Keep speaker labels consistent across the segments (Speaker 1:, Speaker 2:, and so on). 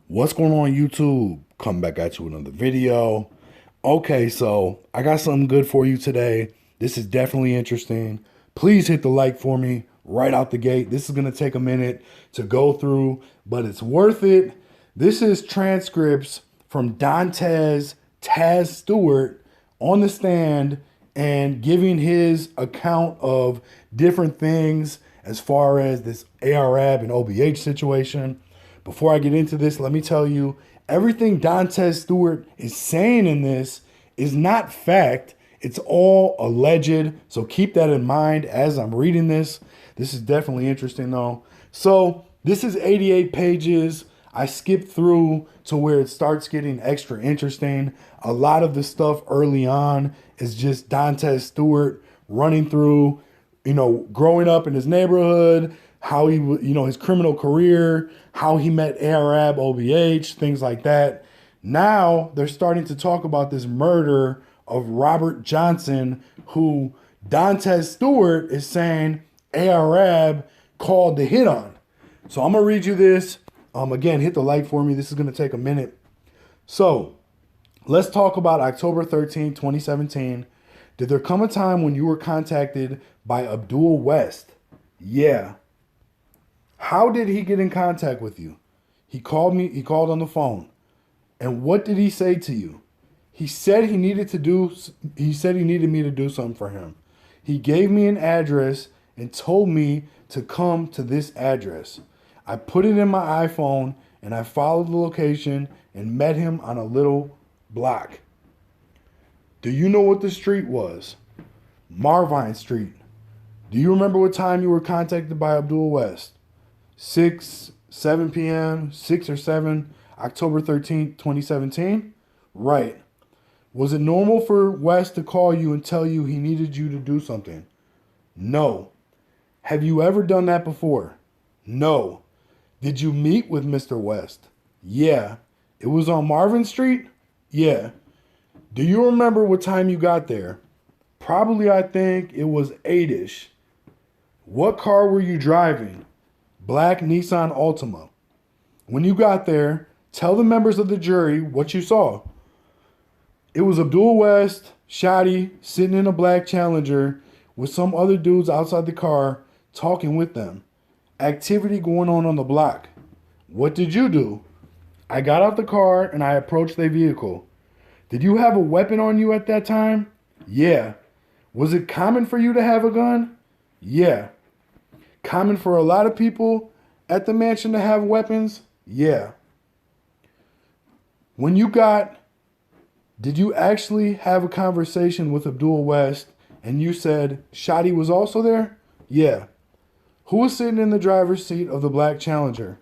Speaker 1: What's going on, YouTube? Coming back at you with another video. Okay, so I got something good for you today. This is definitely interesting. Please hit the like for me right out the gate. This is going to take a minute to go through, but it's worth it. This is transcripts from Dontez Stewart on the stand and giving his account of different things as far as this ARAB and OBH situation. Before I get into this, let me tell you, everything Dontez Stewart is saying in this is not fact. It's all alleged. So keep that in mind as I'm reading this. This is definitely interesting though. So this is 88 pages. I skipped through to where it starts getting extra interesting. A lot of the stuff early on is just Dontez Stewart running through, growing up in his neighborhood, how he, his criminal career, how he met ARAB, OBH, things like that. Now they're starting to talk about this murder of Robert Johnson, who Dontez Stewart is saying ARAB called to hit on. So I'm going to read you this. Again, hit the like for me. This is going to take a minute. So let's talk about October 13, 2017. Did there come a time when you were contacted by Abdul West? Yeah. How did he get in contact with you? He called on the phone. And what did he say to you? He said he needed me to do something for him. He gave me an address and told me to come to this address. I put it in my iPhone and I followed the location and met him on a little block. Do you know what the street was? Marvine Street. Do you remember what time you were contacted by Abdul West? 7 p.m., 6 or 7, October 13th, 2017? Right. Was it normal for West to call you and tell you he needed you to do something? No. Have you ever done that before? No. Did you meet with Mr. West? Yeah. It was on Marvin Street? Yeah. Do you remember what time you got there? Probably, I think it was 8-ish. What car were you driving? Black Nissan Altima. When you got there, tell the members of the jury what you saw. It was Abdul West, Shotty, sitting in a black Challenger with some other dudes outside the car talking with them. Activity going on the block. What did you do? I got out the car and I approached their vehicle. Did you have a weapon on you at that time? Yeah. Was it common for you to have a gun? Yeah. Common for a lot of people at the mansion to have weapons? Yeah. Did you actually have a conversation with Abdul West and you said Shotty was also there? Yeah. Who was sitting in the driver's seat of the black Challenger?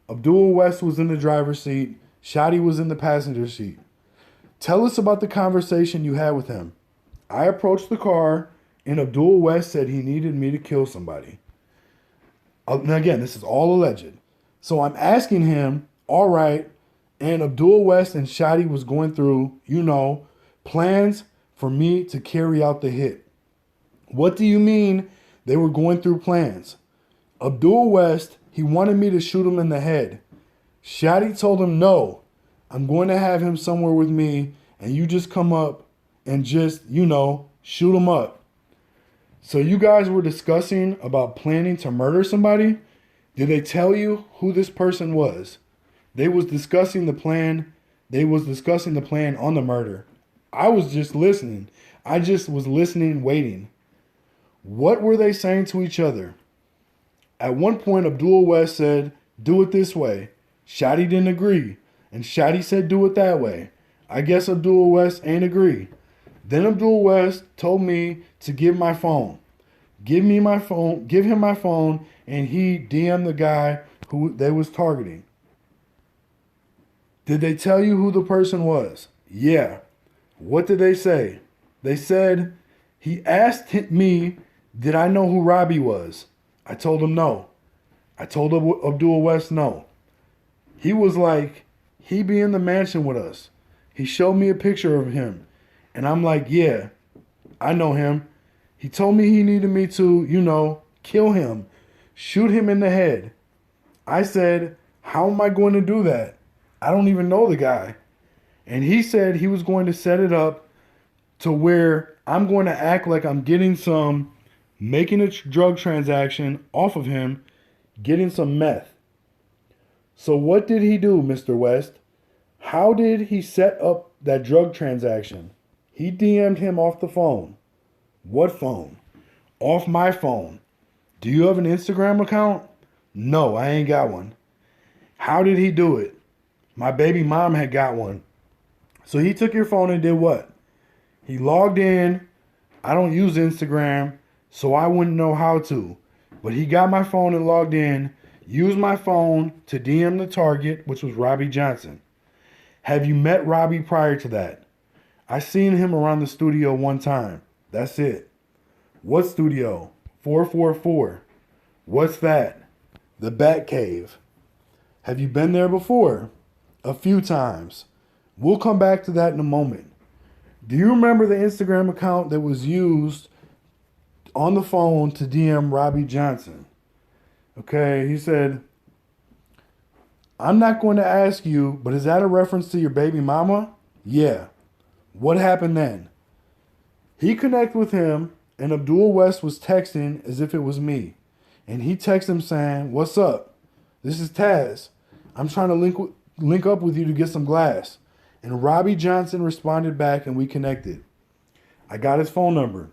Speaker 1: Abdul West was in the driver's seat. Shotty was in the passenger seat. Tell us about the conversation you had with him. I approached the car and Abdul West said he needed me to kill somebody. Now again, this is all alleged. So I'm asking him, all right, and Abdul West and Shotty was going through, plans for me to carry out the hit. What do you mean they were going through plans? Abdul West, he wanted me to shoot him in the head. Shotty told him, no, I'm going to have him somewhere with me and you just come up and just, shoot him up. So you guys were discussing about planning to murder somebody? Did they tell you who this person was? They was discussing the plan. They was discussing the plan on the murder. I was just listening. I just was listening, waiting. What were they saying to each other? At one point, Abdul West said, do it this way. Shotty didn't agree. And Shotty said, do it that way. I guess Abdul West ain't agree. Then Abdul West told me to give my phone. Give him my phone, and he DM'd the guy who they was targeting. Did they tell you who the person was? Yeah. What did they say? They said, he asked me, did I know who Robbie was? I told him no. I told Abdul West no. He was like, he be in the mansion with us. He showed me a picture of him. And I'm like, yeah, I know him. He told me he needed me to, kill him, shoot him in the head. I said, how am I going to do that? I don't even know the guy. And he said he was going to set it up to where I'm going to act like I'm getting some, making a drug transaction off of him, getting some meth. So what did he do, Mr. West? How did he set up that drug transaction? He DM'd him off the phone. What phone? Off my phone. Do you have an Instagram account? No, I ain't got one. How did he do it? My baby mom had got one. So he took your phone and did what? He logged in. I don't use Instagram, so I wouldn't know how to. But he got my phone and logged in, used my phone to DM the target, which was Robbie Johnson. Have you met Robbie prior to that? I seen him around the studio one time. That's it. What studio? 444. What's that? The Bat Cave. Have you been there before? A few times. We'll come back to that in a moment. Do you remember the Instagram account that was used on the phone to DM Robbie Johnson? Okay, he said, I'm not going to ask you, but is that a reference to your baby mama? Yeah. What happened then? He connected with him, and Abdul West was texting as if it was me. And he texted him saying, what's up? This is Taz. I'm trying to link up with you to get some glass. And Robbie Johnson responded back and we connected. I got his phone number.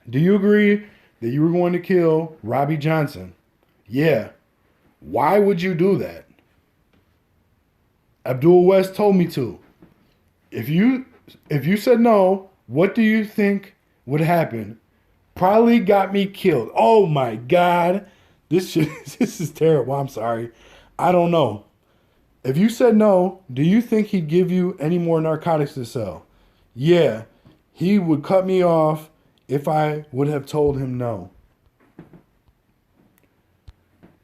Speaker 1: Do you agree that you were going to kill Robbie Johnson? Yeah. Why would you do that? Abdul West told me to. If you said no, what do you think would happen? Probably got me killed. Oh my God. This is terrible. I'm sorry. I don't know. If you said no, do you think he'd give you any more narcotics to sell? Yeah, he would cut me off if I would have told him no.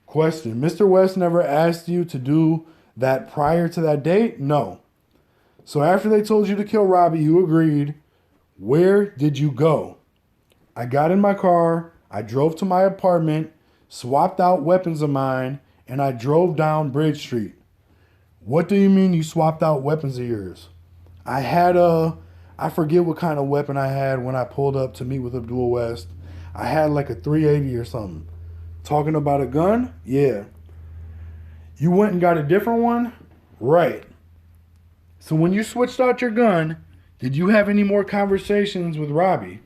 Speaker 1: Question. Mr. West never asked you to do that prior to that date? No. So after they told you to kill Robbie, you agreed. Where did you go? I got in my car, I drove to my apartment, swapped out weapons of mine, and I drove down Bridge Street. What do you mean you swapped out weapons of yours? I forget what kind of weapon I had when I pulled up to meet with Abdul West. I had like a 380 or something. Talking about a gun? Yeah. You went and got a different one? Right. So when you switched out your gun, did you have any more conversations with Robbie?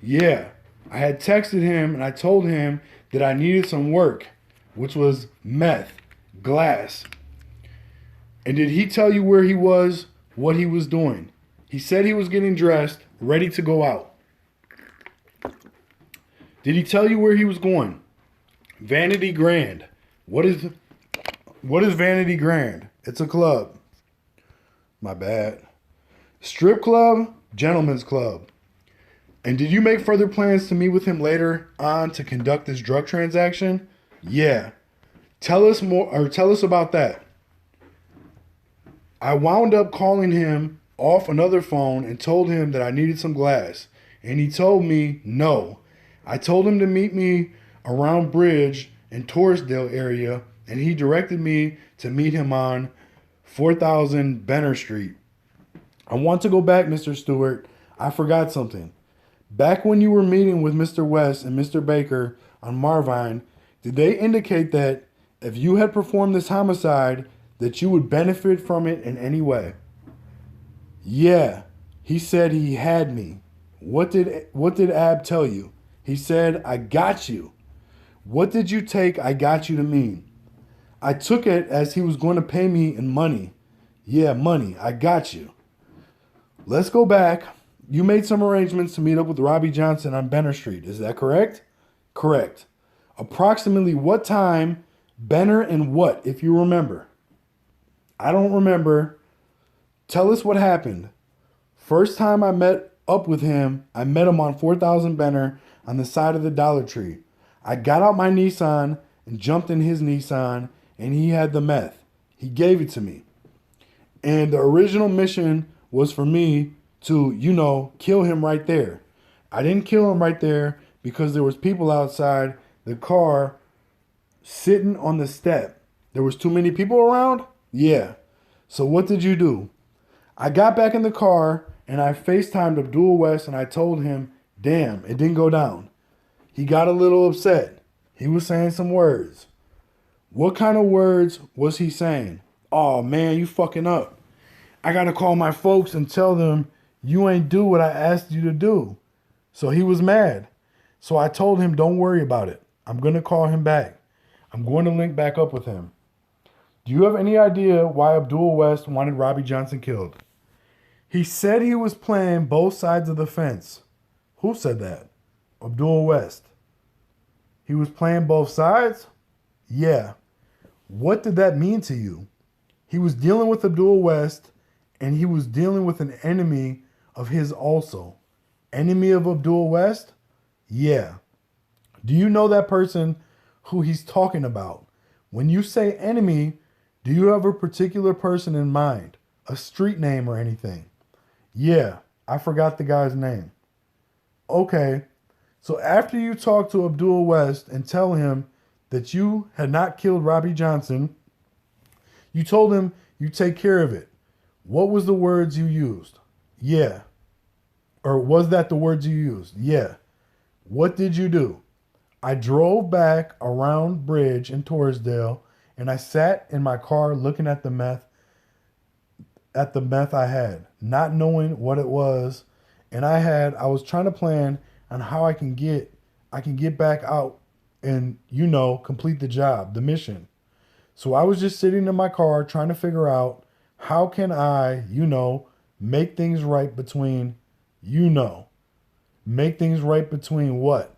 Speaker 1: Yeah. I had texted him and I told him that I needed some work, which was meth, glass. And did he tell you where he was, what he was doing? He said he was getting dressed, ready to go out. Did he tell you where he was going? Vanity Grand. What is Vanity Grand? It's a club. My bad. Strip club, gentleman's club. And did you make further plans to meet with him later on to conduct this drug transaction? Yeah. Tell us more, or tell us about that. I wound up calling him off another phone and told him that I needed some glass. And he told me no. I told him to meet me around Bridge in Torresdale area, and he directed me to meet him on 4000 Benner Street. I want to go back, Mr. Stewart. I forgot something. Back when you were meeting with Mr. West and Mr. Baker on Marvine, did they indicate that if you had performed this homicide, that you would benefit from it in any way? Yeah, he said he had me. What did Ab tell you? He said, I got you. What did you take I got you to mean? I took it as he was going to pay me in money. Yeah, money. I got you. Let's go back. You made some arrangements to meet up with Robbie Johnson on Benner Street. Is that correct? Correct. Approximately what time, Benner, and what, if you remember? I don't remember. Tell us what happened. First time I met up with him, I met him on 4000 Benner on the side of the Dollar Tree. I got out my Nissan and jumped in his Nissan, and he had the meth. He gave it to me. And the original mission was for me to, kill him right there. I didn't kill him right there because there was people outside the car sitting on the step. There was too many people around? Yeah. So what did you do? I got back in the car and I FaceTimed Abdul West and I told him, damn, it didn't go down. He got a little upset. He was saying some words. What kind of words was he saying? Oh man, you fucking up. I gotta call my folks and tell them you ain't do what I asked you to do. So he was mad. So I told him, don't worry about it. I'm gonna call him back. I'm going to link back up with him. Do you have any idea why Abdul West wanted Robbie Johnson killed? He said he was playing both sides of the fence. Who said that? Abdul West. He was playing both sides? Yeah. What did that mean to you? He was dealing with Abdul West and he was dealing with an enemy of his also. Enemy of Abdul West? Yeah. Do you know that person who he's talking about? When you say enemy, do you have a particular person in mind? A street name or anything? Yeah, I forgot the guy's name. Okay, so after you talk to Abdul West and tell him that you had not killed Robbie Johnson, you told him you take care of it. What was the words you used? Yeah. Or was that the words you used? Yeah. What did you do? I drove back around Bridge in Torresdale and I sat in my car looking at the meth I had, not knowing what it was. And I was trying to plan on how I can get back out and, complete the job, the mission. So I was just sitting in my car trying to figure out how can I, make things right between, make things right between what?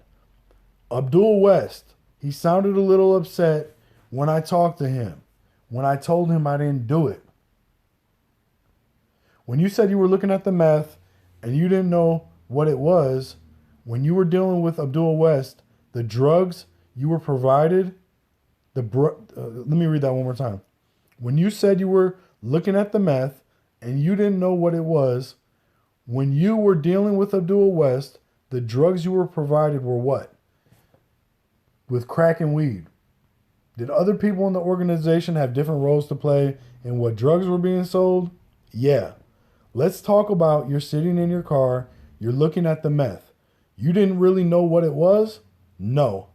Speaker 1: Abdul West. He sounded a little upset when I talked to him, when I told him I didn't do it. When you said you were looking at the meth and you didn't know what it was, when you were dealing with Abdul West, the drugs you were provided, let me read that one more time. When you said you were looking at the meth and you didn't know what it was, when you were dealing with Abdul West, the drugs you were provided were what? With crack and weed. Did other people in the organization have different roles to play in what drugs were being sold? Yeah. Let's talk about you're sitting in your car, you're looking at the meth. You didn't really know what it was? No.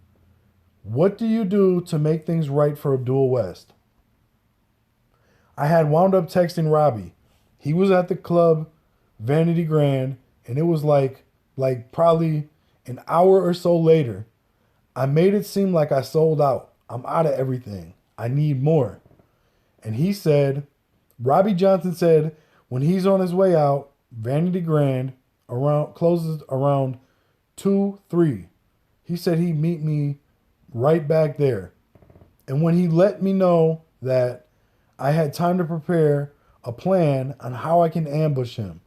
Speaker 1: What do you do to make things right for Abdul West? I had wound up texting Robbie. He was at the club, Vanity Grand, and it was like probably an hour or so later. I made it seem like I sold out. I'm out of everything. I need more. And he said, Robbie Johnson said, when he's on his way out, Vanity Grand closes around 2, 3. He said he'd meet me right back there. And when he let me know that I had time to prepare a plan on how I can ambush him.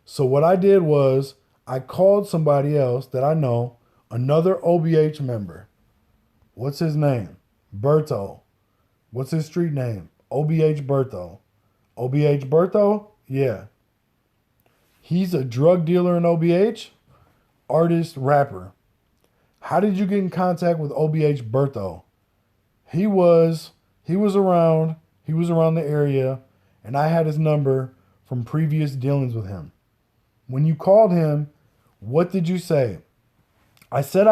Speaker 1: So what I did was I called somebody else that I know, another OBH member. What's his name? Berto. What's his street name? OBH Berto. OBH Berto? Yeah. He's a drug dealer in OBH, artist, rapper. How did you get in contact with OBH Berto? He was around the area, and I had his number from previous dealings with him. When you called him, what did you say? I said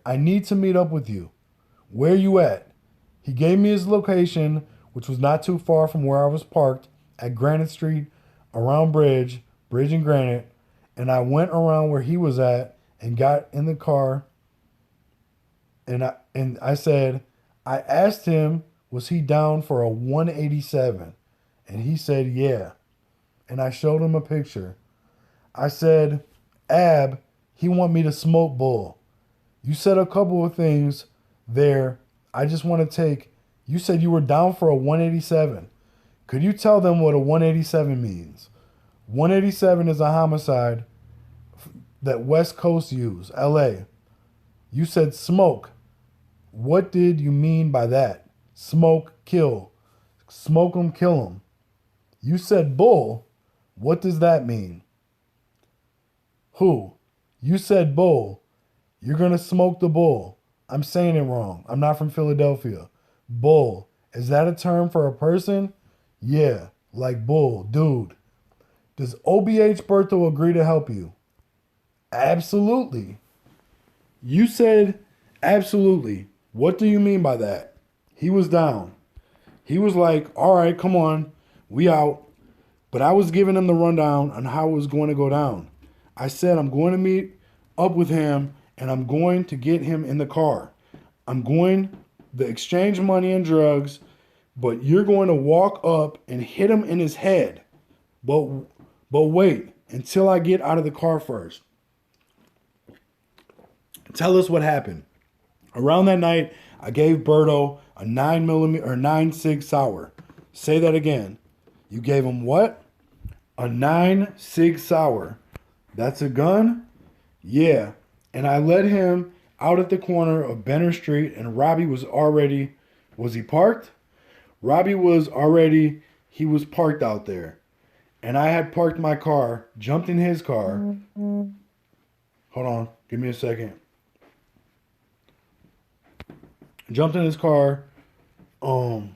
Speaker 1: I need to meet up with you. Where you at? He gave me his location, which was not too far from where I was parked at Granite Street, around Bridge and Granite, and I went around where he was at and got in the car, and I said, I asked him, was he down for a 187? And he said, yeah. And I showed him a picture. I said, Ab, he want me to smoke bull. You said a couple of things there. I just want to you said you were down for a 187. Could you tell them what a 187 means? 187 is a homicide that West Coast use, LA. You said smoke. What did you mean by that? Smoke, kill. Smoke 'em, kill 'em. You said bull. What does that mean? Who? You said bull. You're going to smoke the bull. I'm saying it wrong. I'm not from Philadelphia. Bull. Is that a term for a person? Yeah, like bull. Dude, does OBH Berto agree to help you? Absolutely. You said absolutely. What do you mean by that? He was down. He was like, all right, come on, we out. But I was giving him the rundown on how it was going to go down. I said, I'm going to meet up with him and I'm going to get him in the car. I'm going to exchange money and drugs, but you're going to walk up and hit him in his head. But wait until I get out of the car first. Tell us what happened. Around that night, I gave Berto a 9mm or 9.6 sour. Say that again. You gave him what? A 9.6 sour. That's a gun? Yeah. And I led him out at the corner of Benner Street, and Robbie was already, was he parked? Robbie was already, he was parked out there. And I had parked my car, jumped in his car. Hold on, give me a second. Jumped in his car, and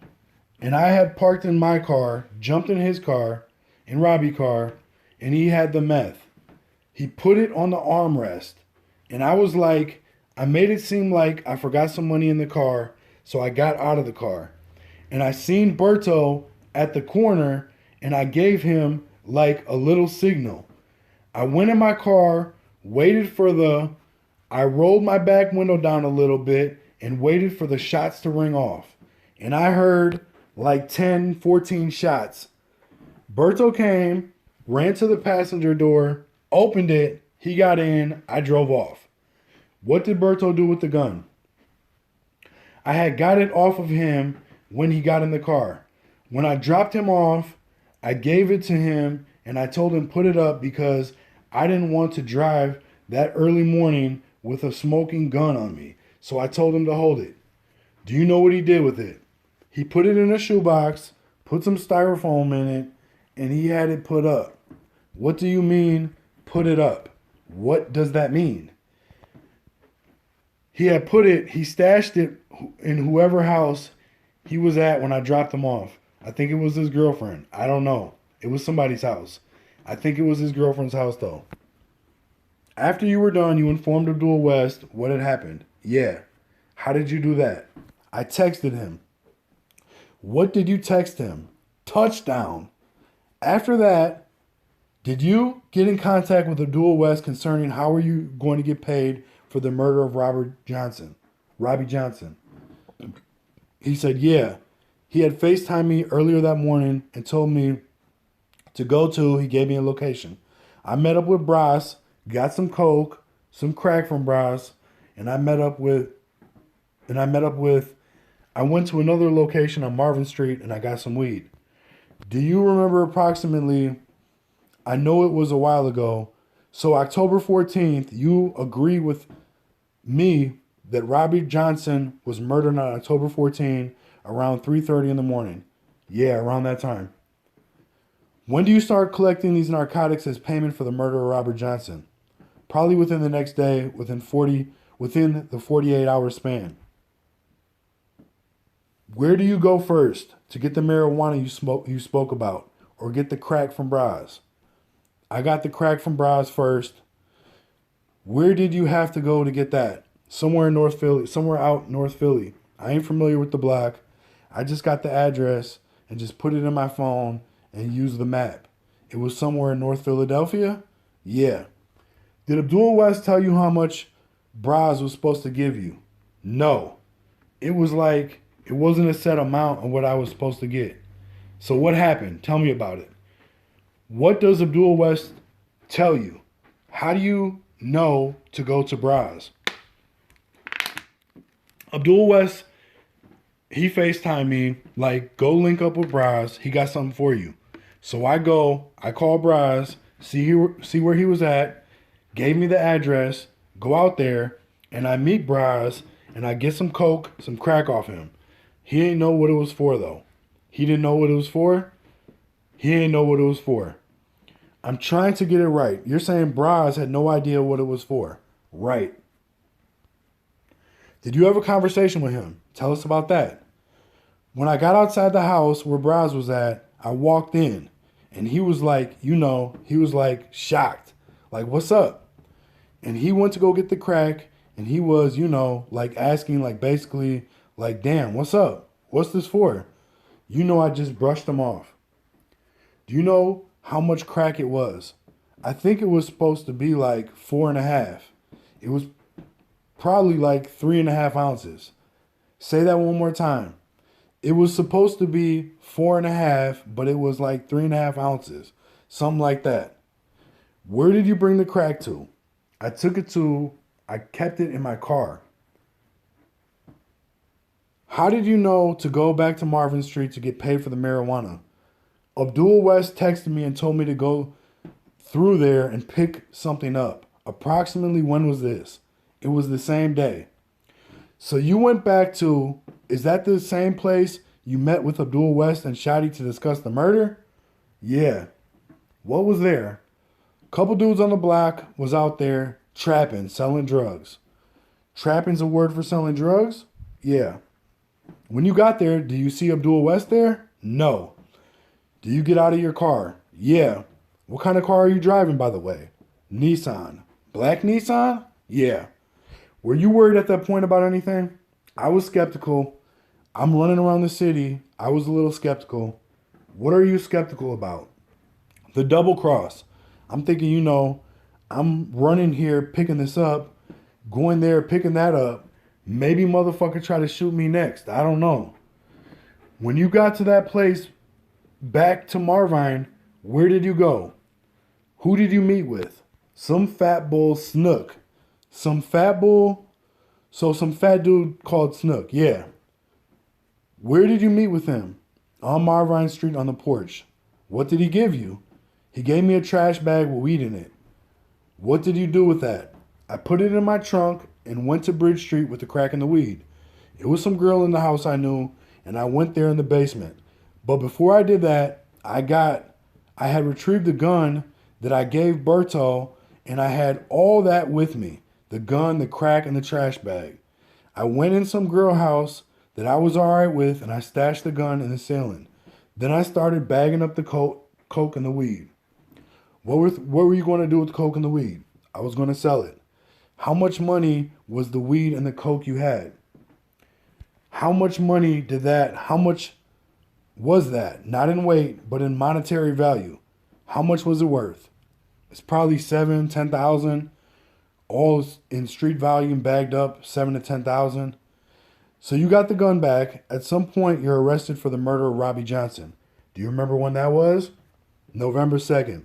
Speaker 1: I had parked in my car, jumped in his car, in Robbie's car, and he had the meth. He put it on the armrest, and I was like, I made it seem like I forgot some money in the car, so I got out of the car. And I seen Berto at the corner, and I gave him like a little signal. I went in my car, waited for I rolled my back window down a little bit and waited for the shots to ring off. And I heard like 10, 14 shots. Berto came, ran to the passenger door, opened it, he got in, I drove off. What did Berto do with the gun? I had got it off of him when he got in the car. When I dropped him off, I gave it to him and I told him put it up because I didn't want to drive that early morning with a smoking gun on me. So I told him to hold it. Do you know what he did with it? He put it in a shoebox, put some styrofoam in it, and he had it put up. What do you mean, put it up? What does that mean? He stashed it in whoever house he was at when I dropped him off. I think it was his girlfriend. I don't know. It was somebody's house. I think it was his girlfriend's house though. After you were done, you informed Abdul West what had happened. Yeah. How did you do that? I texted him. What did you text him? Touchdown. After that, did you get in contact with Abdul West concerning how are you going to get paid for the murder of Robbie Johnson? He said, yeah. He had FaceTimed me earlier that morning and told me to go to. He gave me a location. I met up with Bras, got some coke, some crack from Bras, and I went to another location on Marvin Street and I got some weed. Do you remember approximately, I know it was a while ago, so October 14th, you agreed with me that Robbie Johnson was murdered on October 14th around 3:30 in the morning. Yeah, around that time. When do you start collecting these narcotics as payment for the murder of Robert Johnson? Probably within the next day, within the 48-hour span. Where do you go first to get the marijuana you spoke about, or get the crack from Bras? I got the crack from Bras first. Where did you have to go to get that? Somewhere in North Philly, somewhere out North Philly. I ain't familiar with the block. I just got the address and just put it in my phone and used the map. It was somewhere in North Philadelphia? Yeah. Did Abdul West tell you how much Bras was supposed to give you? No. It wasn't a set amount of what I was supposed to get. So what happened? Tell me about it. What does Abdul West tell you? How do you know to go to Bras? Abdul West, he FaceTimed me, like, go link up with Bras. He got something for you. So I call Bras, see where he was at, gave me the address, go out there, and I meet Bras, and I get some coke, some crack off him. He ain't know what it was for, though. He didn't know what it was for. He ain't know what it was for. I'm trying to get it right. You're saying Bras had no idea what it was for. Right. Did you have a conversation with him? Tell us about that. When I got outside the house where Bras was at, I walked in and he was like, he was like shocked. Like, what's up? And he went to go get the crack and he was, like asking, like basically, like, damn, what's up? What's this for? I just brushed him off. Do you know how much crack it was? I think it was supposed to be like 4.5. It was probably like 3.5 ounces. Say that one more time. It was supposed to be 4.5, but it was like 3.5 ounces. Something like that. Where did you bring the crack to? I kept it in my car. How did you know to go back to Marvin Street to get paid for the marijuana? Abdul West texted me and told me to go through there and pick something up. Approximately when was this? It was the same day. So you went back to, is that the same place you met with Abdul West and Shadi to discuss the murder? Yeah. What was there? Couple dudes on the block was out there trapping, selling drugs. Trapping's a word for selling drugs? Yeah. When you got there, do you see Abdul West there? No. Do you get out of your car? Yeah. What kind of car are you driving, by the way? Nissan. Black Nissan? Yeah. Were you worried at that point about anything? I was skeptical. I'm running around the city. I was a little skeptical. What are you skeptical about? The double cross. I'm thinking, I'm running here, picking this up, going there, picking that up. Maybe motherfucker try to shoot me next. I don't know. When you got to that place, back to Marvine, where did you go? Who did you meet with? Some fat bull Snook. Some fat dude called Snook, yeah. Where did you meet with him? On Marvine Street on the porch. What did he give you? He gave me a trash bag with weed in it. What did you do with that? I put it in my trunk and went to Bridge Street with the crack and the weed. It was some girl in the house I knew, and I went there in the basement. But before I did that, I had retrieved the gun that I gave Berto, and I had all that with me. The gun, the crack, and the trash bag. I went in some girl house that I was alright with, and I stashed the gun in the ceiling. Then I started bagging up the coke and the weed. What were you going to do with the coke and the weed? I was going to sell it. How much money was the weed and the coke you had? How much money how much was that? Not in weight, but in monetary value. How much was it worth? It's probably $7,000, $10,000. All in street value and bagged up, $7,000 to $10,000. So you got the gun back. At some point, you're arrested for the murder of Robbie Johnson. Do you remember when that was? November 2nd.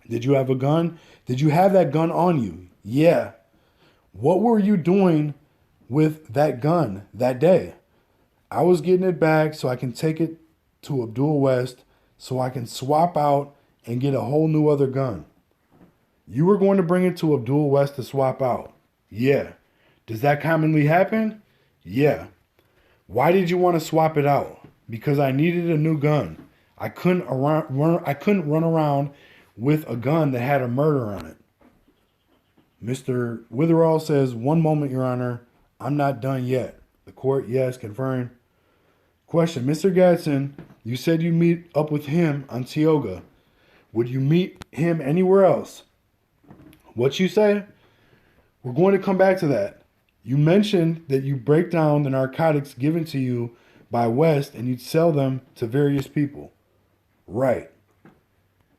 Speaker 1: Did you have a gun? Did you have that gun on you? Yeah. What were you doing with that gun that day? I was getting it back so I can take it to Abdul West so I can swap out and get a whole new other gun. You were going to bring it to Abdul West to swap out. Yeah. Does that commonly happen? Yeah. Why did you want to swap it out? Because I needed a new gun. I couldn't run around with a gun that had a murder on it. Mr. Witherall says, "One moment, Your Honor. I'm not done yet." The court, yes, confirmed. Question, Mr. Gadsden, you said you meet up with him on Tioga. Would you meet him anywhere else? What you say? We're going to come back to that. You mentioned that you break down the narcotics given to you by West and you'd sell them to various people. Right.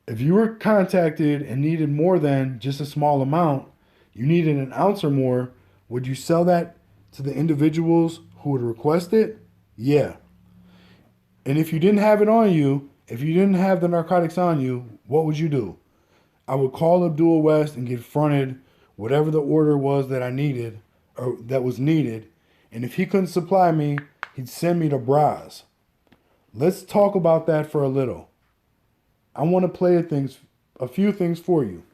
Speaker 1: If you were contacted and needed more than just a small amount, you needed an ounce or more, would you sell that to the individuals who would request it? Yeah. And if you didn't have it on you, if you didn't have the narcotics on you, what would you do? I would call Abdul West and get fronted whatever the order was that I needed or that was needed. And if he couldn't supply me, he'd send me to Braz. Let's talk about that for a little. I want to play a few things for you.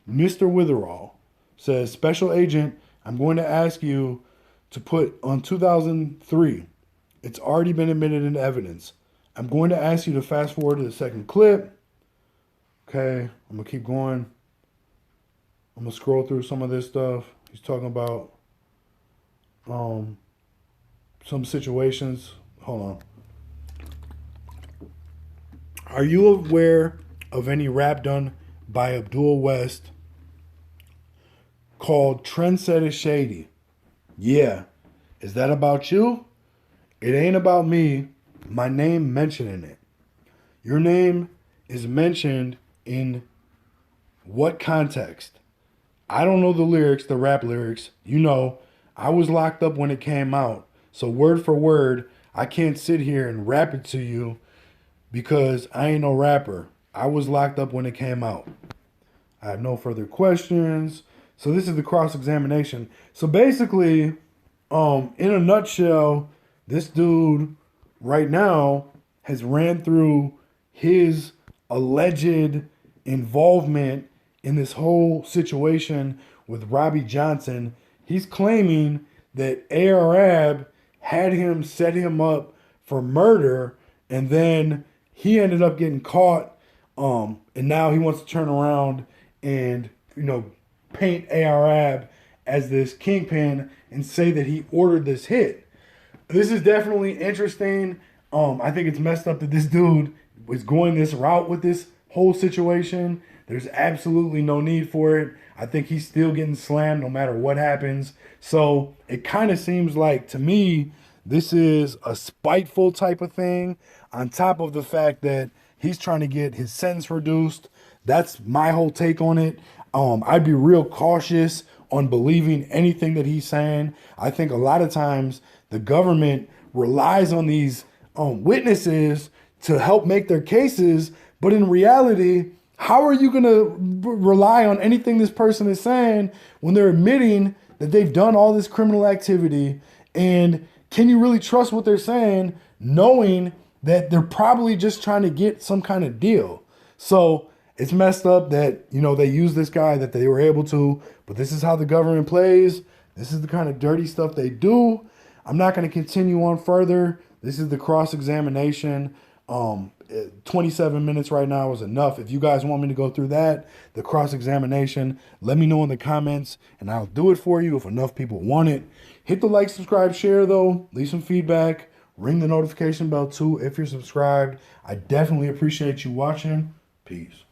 Speaker 1: Mr. Witherall says, Special Agent, I'm going to ask you to put on 2003. It's already been admitted into evidence. I'm going to ask you to fast forward to the second clip. Okay, I'm going to keep going. I'm going to scroll through some of this stuff. He's talking about some situations. Hold on. Are you aware of any rap done by Abdul West called Trendset is Shady? Yeah. Is that about you? It ain't about me. My name mentioning it. Your name is mentioned in what context? I don't know the lyrics, the rap lyrics. You know, I was locked up when it came out. So word for word, I can't sit here and rap it to you because I ain't no rapper. I was locked up when it came out. I have no further questions. So this is the cross-examination. So basically, in a nutshell, this dude right now has ran through his alleged involvement in this whole situation with Robbie Johnson. He's claiming that Arab had him set him up for murder, and then he ended up getting caught. And now he wants to turn around and paint Arab as this kingpin and say that he ordered this hit. This is definitely interesting. I think it's messed up that this dude was going this route with this whole situation. There's absolutely no need for it. I think he's still getting slammed no matter what happens. So it kind of seems like, to me, this is a spiteful type of thing, on top of the fact that he's trying to get his sentence reduced. That's my whole take on it. I'd be real cautious on believing anything that he's saying. I think a lot of times the government relies on these witnesses to help make their cases, but in reality, how are you going to rely on anything this person is saying when they're admitting that they've done all this criminal activity? And can you really trust what they're saying, knowing that they're probably just trying to get some kind of deal? So it's messed up that, they use this guy, that they were able to, but this is how the government plays. This is the kind of dirty stuff they do. I'm not going to continue on further. This is the cross-examination. 27 minutes right now is enough. If you guys want me to go through that, the cross-examination, let me know in the comments and I'll do it for you if enough people want it. Hit the like, subscribe, share though. Leave some feedback. Ring the notification bell too if you're subscribed. I definitely appreciate you watching. Peace.